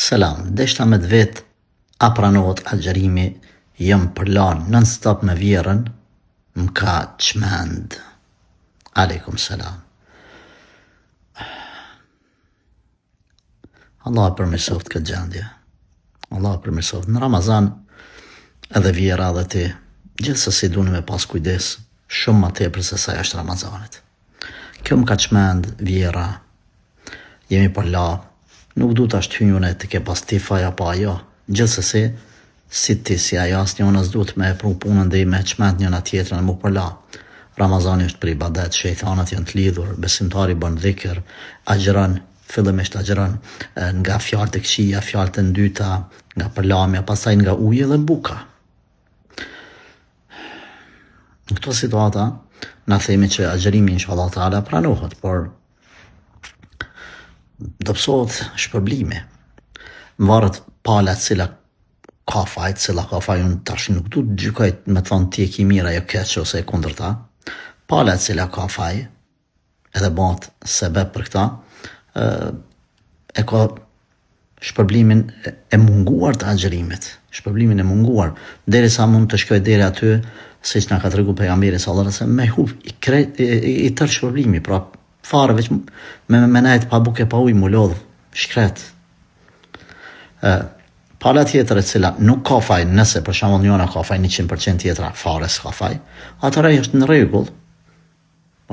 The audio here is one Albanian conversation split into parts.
Selam, deshta me të vet, a pranohet agjerimi, jëm përlan non-stop me vjerën, m'ka qmend. Aleikum selam. Allah e përmirësoft këtë gjendje. Allah e përmirësoft. Në Ramazan, edhe vjera dhe ti, gjithsesi duni me pas kujdes, shumë ma tepër se sa jashtë Ramazanit. Kjo m'ka qmend vjera, jemi përla, nuk du të ashtë hynjune të ke pas tifaj apo ajo, gjithsesi, si ti, si ajo, as njënës du të me e pru punën dhe i me qmend njëna tjetërën e mu përla. Ramazani është për ibadet, shejtanat janë të lidhur, besimtari bën dhikr, agjeron, fillimisht agjeron nga fjalët e këqija, fjalët e ndyta, nga përlamja, pastaj nga uji dhe buka. Në këto situata, na themi që agjerimi inshallah taala pranohet, por do pësohet shpërblimi. Varet pala cila ka fajt, cila ka fajt, unë tash nuk du të gjykojt me thonë ti e ki mira, jo keq ose e kundërta. Pala cila ka fajt, edhe bat sebeb për këta, e ka shpërblimin e munguar të agjerimit, shpërblimin e munguar, deri sa mund të shkoj deri aty, si që nga ka të regu pejgamberi sallallahu alaihi wasallam, me hub i tërë shpërblimi, pra fare veç me najtë pa buke pa uj, mu lodhë, shkret. Pala tjetër e cila nuk ka faj, nëse për shembull njëna ka faj 100% tjetra fare s'ka faj, atëra është në rregull.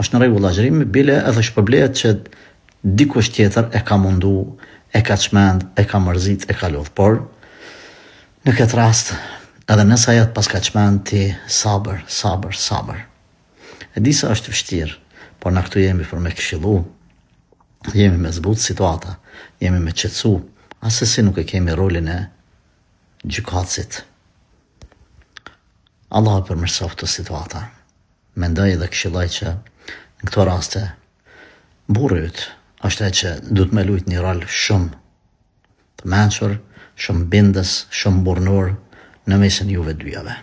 Është në rregull agjerimi, bile edhe shpërblehet që dikush tjetër e ka mundu, e ka qmend, e ka mërzit, e ka lodh. Por në këtë rast, edhe nëse ajo pas ka qmend, ti sabër. E di sa është vështirë, por na këtu jemi për me këshillu, jemi me zbut situata, jemi me qetësu, asesi nuk e kemi rolin e gjykatësit. Allah e përmirësoft të situata. Mendoj dhe këshilloj që në këto raste burri yt është ai që duhet me lujt një rol shumë të mençur, shumë bindës, shumë burnor në mesin juve dyjave.